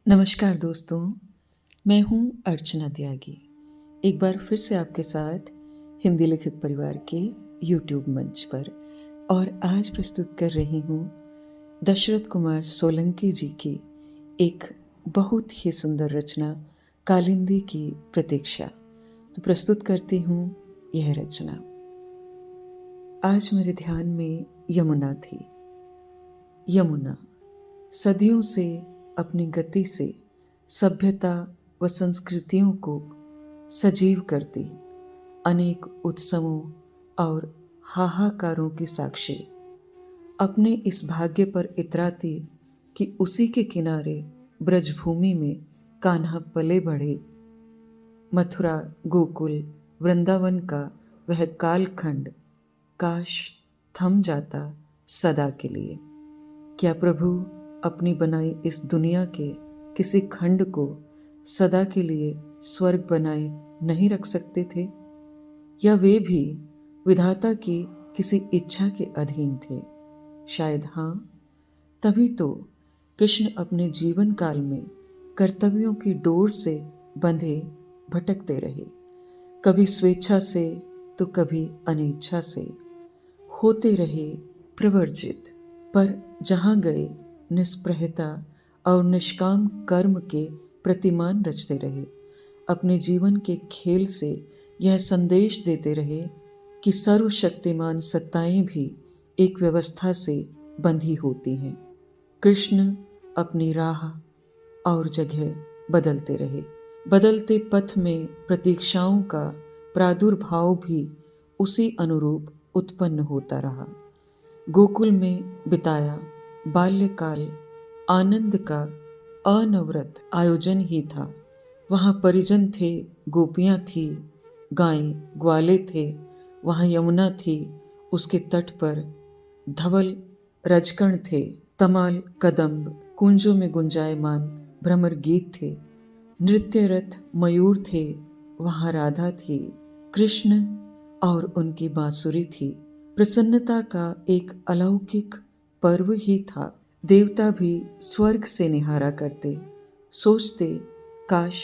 नमस्कार दोस्तों, मैं हूँ अर्चना त्यागी। एक बार फिर से आपके साथ हिंदी लेखक परिवार के यूट्यूब मंच पर और आज प्रस्तुत कर रही हूँ दशरथ कुमार सोलंकी जी की एक बहुत ही सुंदर रचना कालिंदी की प्रतीक्षा। तो प्रस्तुत करती हूँ यह रचना। आज मेरे ध्यान में यमुना थी। यमुना सदियों से अपनी गति से सभ्यता व संस्कृतियों को सजीव करती, अनेक उत्सवों और हाहाकारों की साक्षी, अपने इस भाग्य पर इतराती कि उसी के किनारे ब्रजभूमि में कान्हा पले बढ़े। मथुरा, गोकुल, वृंदावन का वह कालखंड काश थम जाता सदा के लिए। क्या प्रभु अपनी बनाई इस दुनिया के किसी खंड को सदा के लिए स्वर्ग बनाए नहीं रख सकते थे? या वे भी विधाता की किसी इच्छा के अधीन थे? शायद हाँ। तभी तो कृष्ण अपने जीवन काल में कर्तव्यों की डोर से बंधे भटकते रहे, कभी स्वेच्छा से तो कभी अनिच्छा से, होते रहे प्रवर्जित, पर जहाँ गए निष्प्रहता और निष्काम कर्म के प्रतिमान रचते रहे। अपने जीवन के खेल से यह संदेश देते रहे कि सर्वशक्तिमान सत्ताएं भी एक व्यवस्था से बंधी होती हैं। कृष्ण अपनी राह और जगह बदलते रहे। बदलते पथ में प्रतीक्षाओं का प्रादुर्भाव भी उसी अनुरूप उत्पन्न होता रहा। गोकुल में बिताया बाल्यकाल आनंद का अनवरत आयोजन ही था। वहाँ परिजन थे, गोपियाँ थी, गायें ग्वाले थे। वहाँ यमुना थी, उसके तट पर धवल रजकण थे, तमाल कदम्ब कुंजों में गुंजायमान भ्रमर गीत थे, नृत्यरत मयूर थे। वहाँ राधा थी, कृष्ण और उनकी बांसुरी थी। प्रसन्नता का एक अलौकिक पर्व ही था। देवता भी स्वर्ग से निहारा करते, सोचते काश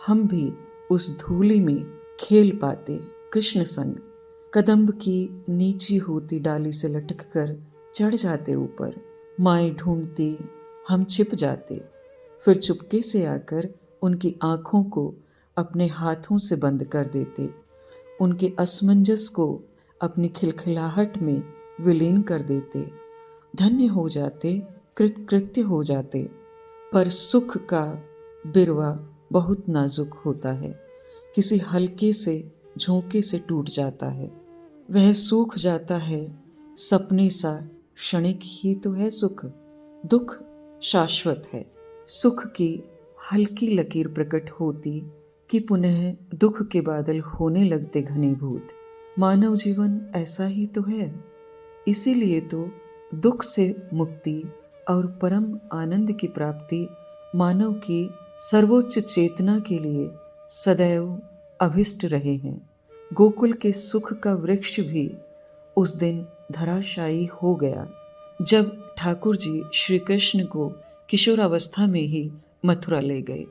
हम भी उस धूलि में खेल पाते कृष्ण संग। कदम्ब की नीची होती डाली से लटक कर चढ़ जाते ऊपर, माएँ ढूंढती, हम छिप जाते, फिर चुपके से आकर उनकी आंखों को अपने हाथों से बंद कर देते, उनके असमंजस को अपनी खिलखिलाहट में विलीन कर देते, धन्य हो जाते, कृतकृत्य हो जाते। पर सुख का बिरवा बहुत नाजुक होता है, किसी हल्के से झोंके से टूट जाता है, वह सूख जाता है। सपने सा क्षणिक ही तो है सुख, दुख शाश्वत है। सुख की हल्की लकीर प्रकट होती कि पुनः दुख के बादल होने लगते घनीभूत। मानव जीवन ऐसा ही तो है। इसीलिए तो दुख से मुक्ति और परम आनंद की प्राप्ति मानव की सर्वोच्च चेतना के लिए सदैव अभिष्ट रहे हैं। गोकुल के सुख का वृक्ष भी उस दिन धराशायी हो गया जब ठाकुर जी श्री कृष्ण को किशोरावस्था में ही मथुरा ले गए,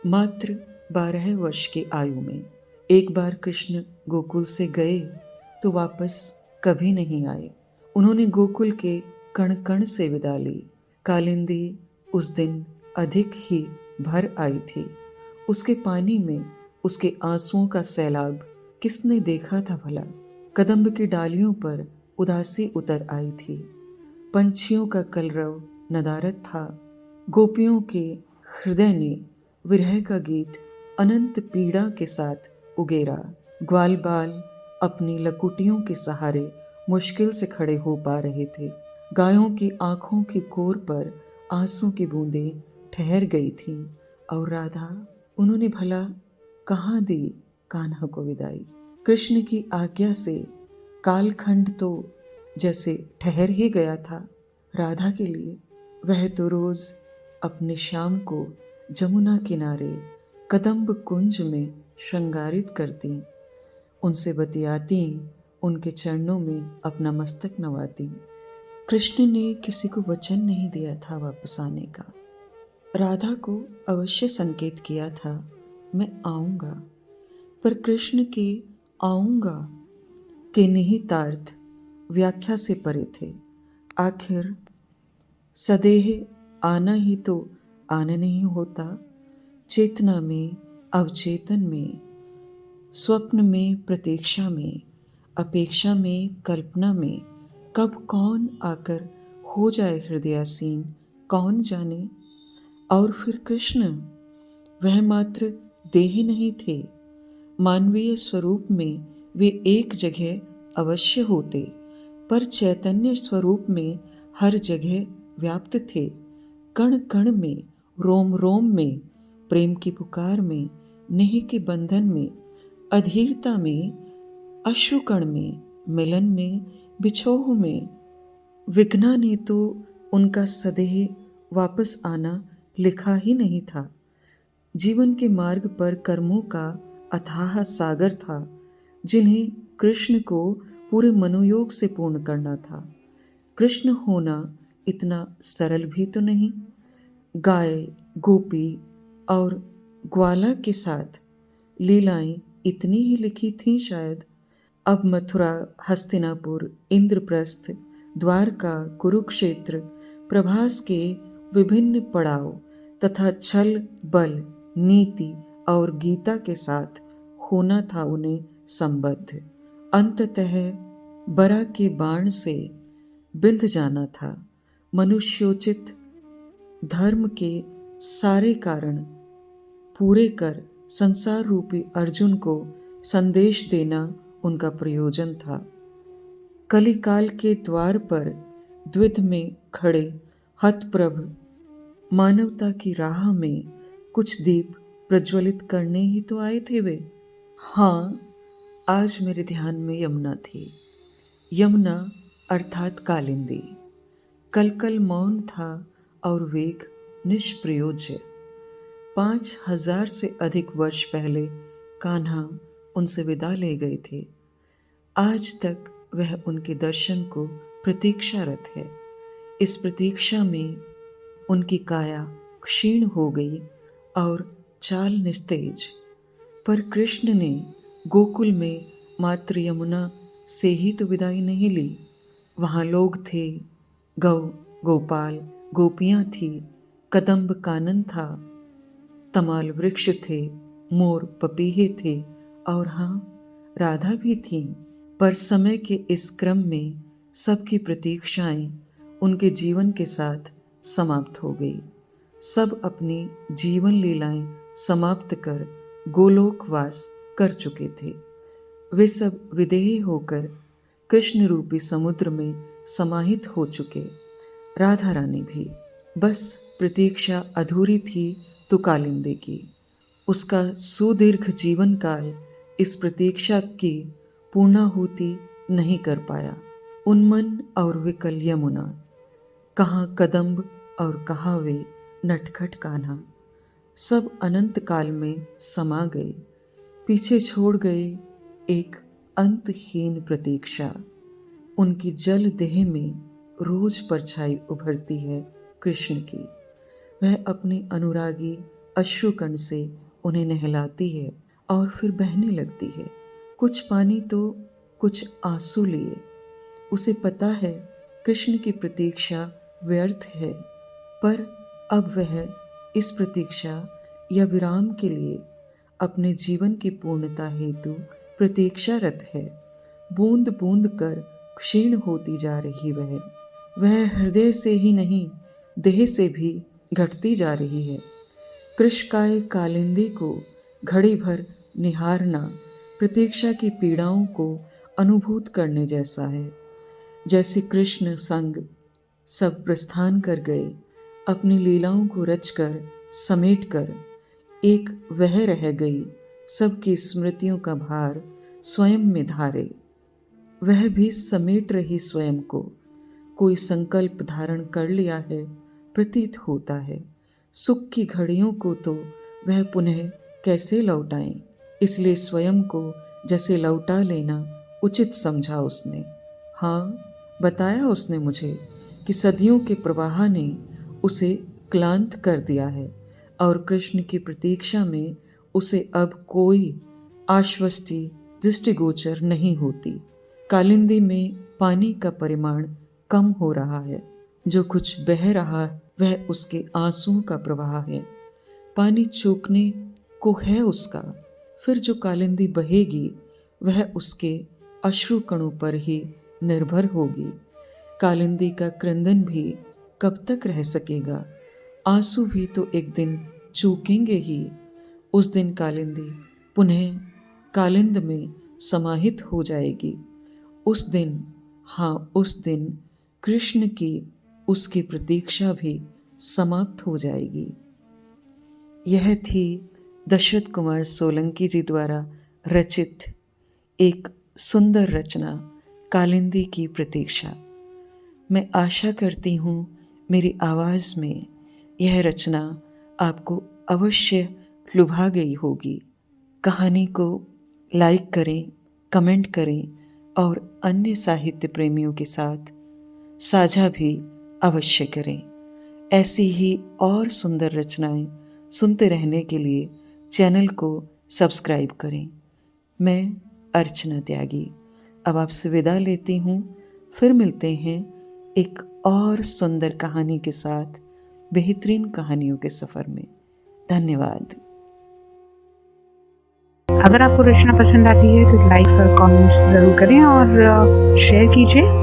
मात्र 12 वर्ष की आयु में। एक बार कृष्ण गोकुल से गए तो वापस कभी नहीं आए। उन्होंने गोकुल के कण कण से विदा ली। कालिंदी उस दिन अधिक ही भर आई थी। उसके पानी में उसके आंसुओं का सैलाब किसने देखा था भला? कदम्ब की डालियों पर उदासी उतर आई थी। पंछियों का कलरव नदारद था। गोपियों के हृदय ने विरह का गीत अनंत पीड़ा के साथ उगेरा। ग्वाल बाल अपनी लकुटियों के सहारे मुश्किल से खड़े हो पा रहे थे। गायों की आंखों की कोर पर आंसू की बूंदें ठहर गई थीं और राधा, उन्होंने भला कहाँ दी कान्हा को विदाई? कृष्ण की आज्ञा से कालखंड तो जैसे ठहर ही गया था राधा के लिए। वह तो रोज अपने शाम को जमुना किनारे कदम्ब कुंज में श्रृंगारित करती, उनसे बतियाती, उनके चरणों में अपना मस्तक नवाती। कृष्ण ने किसी को वचन नहीं दिया था वापस आने का। राधा को अवश्य संकेत किया था, मैं आऊँगा, पर कृष्ण के आऊँगा के निहितार्थ व्याख्या से परे थे। आखिर सदेह आना ही तो आना नहीं होता। चेतना में, अवचेतन में, स्वप्न में, प्रतीक्षा में, अपेक्षा में, कल्पना में कब कौन आकर हो जाए हृदयासीन, कौन जाने। और फिर कृष्ण, वह मात्र देह नहीं थे। मानवीय स्वरूप में वे एक जगह अवश्य होते, पर चैतन्य स्वरूप में हर जगह व्याप्त थे। कण कण में, रोम रोम में, प्रेम की पुकार में, नेह के बंधन में, अधीरता में, अश्रुकण में, मिलन में, बिछोह में। विघ्ना ने तो उनका सदेह वापस आना लिखा ही नहीं था। जीवन के मार्ग पर कर्मों का अथाह सागर था, जिन्हें कृष्ण को पूरे मनोयोग से पूर्ण करना था। कृष्ण होना इतना सरल भी तो नहीं। गाय, गोपी और ग्वाला के साथ लीलाएं इतनी ही लिखी थीं शायद। अब मथुरा, हस्तिनापुर, इंद्रप्रस्थ, द्वारका, कुरुक्षेत्र, प्रभास के विभिन्न पड़ाव तथा छल, बल, नीति और गीता के साथ होना था उन्हें संबद्ध। अंततः बरा के बाण से बिंध जाना था। मनुष्योचित धर्म के सारे कारण पूरे कर संसार रूपी अर्जुन को संदेश देना उनका प्रयोजन था। कलिकाल के द्वार पर द्विध में खड़े हतप्रभ मानवता की राह में कुछ दीप प्रज्वलित करने ही तो आए थे वे। हाँ, आज मेरे ध्यान में यमुना थी। यमुना अर्थात कालिंदी। कल कल मौन था और वेग निष्प्रयोज्य। 5,000 से अधिक वर्ष पहले कान्हा उनसे विदा ले गए थे। आज तक वह उनके दर्शन को प्रतीक्षारत है। इस प्रतीक्षा में उनकी काया क्षीण हो गई और चाल निस्तेज। पर कृष्ण ने गोकुल में मात्र यमुना से ही तो विदाई नहीं ली। वहाँ लोग थे, गौ, गोपाल, गोपियाँ थी, कदम्ब कानन था, तमाल वृक्ष थे, मोर, पपीहे थे और हाँ, राधा भी थी। पर समय के इस क्रम में सबकी प्रतीक्षाएं उनके जीवन के साथ समाप्त हो गई। सब अपनी जीवन लीलाएं समाप्त कर गोलोकवास कर चुके थे। वे सब विदेही होकर कृष्ण रूपी समुद्र में समाहित हो चुके। राधा रानी भी। बस प्रतीक्षा अधूरी थी तो कालिंदी की। उसका सुदीर्घ जीवन काल इस प्रतीक्षा की पूर्णाहुति नहीं कर पाया। उन्मन और विकल यमुना, कहाँ कदम्ब और कहाँ वे नटखट कान्हा, सब अनंत काल में समा गए। पीछे छोड़ गए एक अंतहीन प्रतीक्षा। उनकी जल देह में रोज परछाई उभरती है कृष्ण की। वह अपने अनुरागी अश्रुकण से उन्हें नहलाती है और फिर बहने लगती है। कुछ पानी तो कुछ आंसू लिए। उसे पता है कृष्ण की प्रतीक्षा व्यर्थ है, पर अब वह इस प्रतीक्षा या विराम के लिए अपने जीवन की पूर्णता हेतु प्रतीक्षारत है। बूंद बूंद कर क्षीण होती जा रही वह हृदय से ही नहीं, देह से भी घटती जा रही है। कृष्णकाय कालिंदी को घड़ी भर निहारना प्रतीक्षा की पीड़ाओं को अनुभूत करने जैसा है। जैसे कृष्ण संग सब प्रस्थान कर गए, अपनी लीलाओं को रचकर समेट कर एक वह रह गई, सबकी स्मृतियों का भार स्वयं में धारे। वह भी समेट रही स्वयं को, कोई संकल्प धारण कर लिया है प्रतीत होता है। सुख की घड़ियों को तो वह पुनः कैसे लौटाएं, इसलिए स्वयं को जैसे लौटा लेना उचित समझा उसने। हाँ, बताया उसने मुझे कि सदियों के प्रवाह ने उसे क्लांत कर दिया है और कृष्ण की प्रतीक्षा में उसे अब कोई आश्वस्ति दृष्टिगोचर नहीं होती। कालिंदी में पानी का परिमाण कम हो रहा है। जो कुछ बह रहा वह उसके आंसुओं का प्रवाह है। पानी चूकने को है उसका, फिर जो कालिंदी बहेगी वह उसके अश्रु कणों पर ही निर्भर होगी। कालिंदी का क्रंदन भी कब तक रह सकेगा? आंसू भी तो एक दिन चूकेंगे ही। उस दिन कालिंदी पुनः कालिंद में समाहित हो जाएगी। उस दिन, हाँ उस दिन कृष्ण की उसकी प्रतीक्षा भी समाप्त हो जाएगी। यह थी दशरथ कुमार सोलंकी जी द्वारा रचित एक सुंदर रचना कालिंदी की प्रतीक्षा। मैं आशा करती हूँ मेरी आवाज़ में यह रचना आपको अवश्य लुभा गई होगी। कहानी को लाइक करें, कमेंट करें और अन्य साहित्य प्रेमियों के साथ साझा भी अवश्य करें। ऐसी ही और सुंदर रचनाएं सुनते रहने के लिए चैनल को सब्सक्राइब करें। मैं अर्चना त्यागी अब आपसे विदा लेती हूँ। फिर मिलते हैं एक और सुंदर कहानी के साथ बेहतरीन कहानियों के सफ़र में। धन्यवाद। अगर आपको रचना पसंद आती है तो लाइक और कमेंट्स ज़रूर करें और शेयर कीजिए।